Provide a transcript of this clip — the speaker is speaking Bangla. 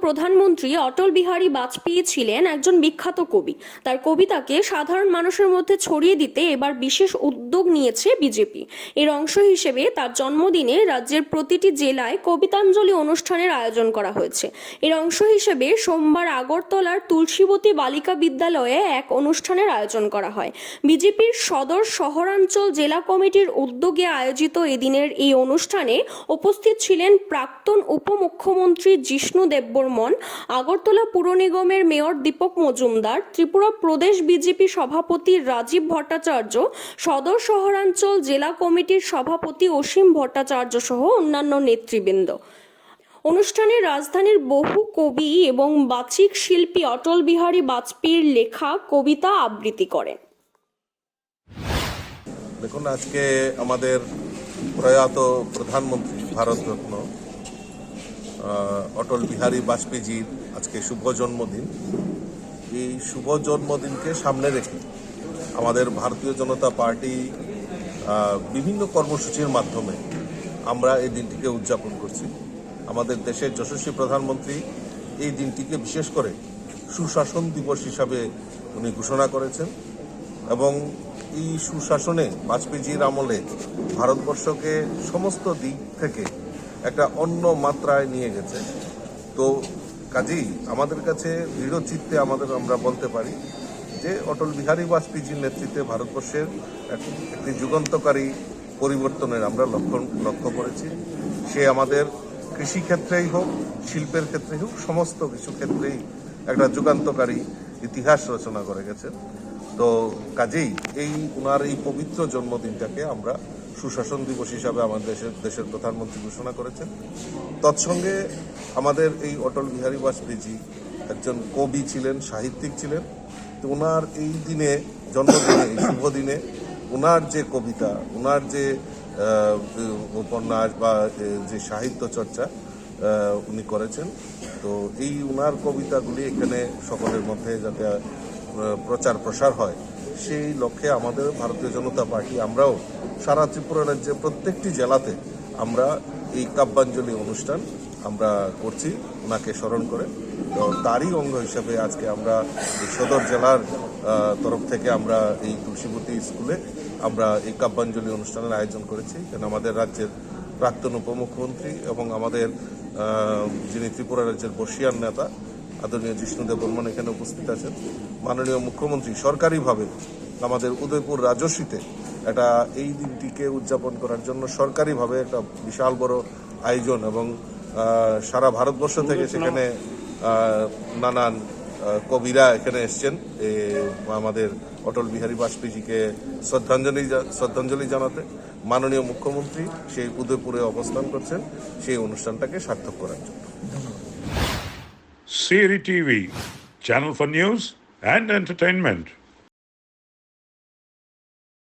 প্রধানমন্ত্রী অটল বিহারী বাজপেয়ী ছিলেন একজন বিখ্যাত কবি। তার কবিতাকে সাধারণ মানুষের মধ্যে ছড়িয়ে দিতে এবার বিশেষ উদ্যোগ নিয়েছে বিজেপি। এর অংশ হিসেবে তার জন্মদিনে রাজ্যের প্রতিটি জেলায় কবিতাঞ্জলি অনুষ্ঠানের আয়োজন করা হয়েছে। এর অংশ হিসেবে সোমবার আগরতলার তুলসীবতী বালিকা বিদ্যালয়ে এক অনুষ্ঠানের আয়োজন করা হয়। বিজেপির সদর শহরাঞ্চল জেলা কমিটির উদ্যোগে আয়োজিত এদিনের এই অনুষ্ঠানে উপস্থিত ছিলেন প্রাক্তন উপমুখ্যমন্ত্রী জিষ্ণু দেববর্মন, আগরতলা পুর নিগমের মেয়র দীপক মজুমদার, ত্রিপুরা প্রদেশ বিজেপি সভাপতি রাজীব ভট্টাচার্য, সদর শহরাঞ্চল জেলা কমিটির সভাপতি অসীম ভট্টাচার্য সহ অন্যান্য নেতৃবৃন্দ। অনুষ্ঠানে রাজধানীর বহু কবি এবং বাচিক শিল্পী অটল বিহারী বাজপেয়ীর লেখা কবিতা আবৃত্তি করেন। দেখুন, আজকে আমাদের প্রয়াত প্রধানমন্ত্রী ভারতরত্ন অটল বিহারী বাজপেয়ীজির আজকে শুভ জন্মদিন। এই শুভ জন্মদিনকে সামনে রেখে আমাদের ভারতীয় জনতা পার্টি বিভিন্ন কর্মসূচির মাধ্যমে আমরা এই দিনটিকে উদযাপন করছি। আমাদের দেশের যশস্বী প্রধানমন্ত্রী এই দিনটিকে বিশেষ করে সুশাসন দিবস হিসাবে উনি ঘোষণা করেছেন এবং এই সুশাসনে বাজপেয়ীজির আমলে ভারতবর্ষকে সমস্ত দিক থেকে একটা অন্য মাত্রায় নিয়ে গেছে। তো কাজেই আমাদের কাছে দৃঢ় চিত্তে আমরা বলতে পারি যে অটল বিহারী বাজপেয়ীজির নেতৃত্বে ভারতবর্ষের একটি যুগান্তকারী পরিবর্তনের আমরা লক্ষ্য করেছি। সে আমাদের কৃষিক্ষেত্রেই হোক, শিল্পের ক্ষেত্রেই হোক, সমস্ত কিছু ক্ষেত্রেই একটা যুগান্তকারী ইতিহাস রচনা করে গেছে। তো কাজেই ওনার এই পবিত্র জন্মদিনটাকে আমরা সুশাসন দিবস হিসাবে আমাদের দেশের প্রধানমন্ত্রী ঘোষণা করেছেন। তৎসঙ্গে আমাদের এই অটল বিহারী বাজপেয়ীজি একজন কবি ছিলেন, সাহিত্যিক ছিলেন। তো ওনার এই দিনে, জন্মদিনে, এই শুভ দিনে ওনার যে কবিতা, ওনার যে উপন্যাস বা যে সাহিত্য চর্চা উনি করেছেন, তো এই ওনার কবিতাগুলি এখানে সকলের মধ্যে যাতে প্রচার প্রসার হয়, সেই লক্ষ্যে আমাদের ভারতীয় জনতা পার্টি আমরাও সারা ত্রিপুরা রাজ্যের প্রত্যেকটি জেলাতে আমরা এই কাব্যাঞ্জলি অনুষ্ঠান আমরা করছি ওনাকে স্মরণ করে। তো তারই অঙ্গ হিসাবে আজকে আমরা এই সদর জেলার তরফ থেকে আমরা এই তুলসীবতী স্কুলে আমরা এই কাব্যাঞ্জলি অনুষ্ঠানের আয়োজন করেছি। কেন আমাদের রাজ্যের প্রাক্তন উপমুখ্যমন্ত্রী এবং আমাদের যিনি ত্রিপুরা রাজ্যের বর্ষিয়ান নেতা আদরণীয় জিষ্ণু দেববর্মন এখানে উপস্থিত আছেন। মাননীয় মুখ্যমন্ত্রী সরকারিভাবে আমাদের উদয়পুর রাজস্বীতে একটা এই দিনটিকে উদযাপন করার জন্য সরকারিভাবে একটা বিশাল বড় আয়োজন এবং সারা ভারতবর্ষ থেকে সেখানে নানান কবিরা এখানে এসছেন আমাদের অটল বিহারী বাজপেয়ীজিকে শ্রদ্ধাঞ্জলি জানাতে। মাননীয় মুখ্যমন্ত্রী সেই উদয়পুরে অবস্থান করছেন সেই অনুষ্ঠানটাকে সার্থক করার জন্য। CRI TV, channel for news and entertainment.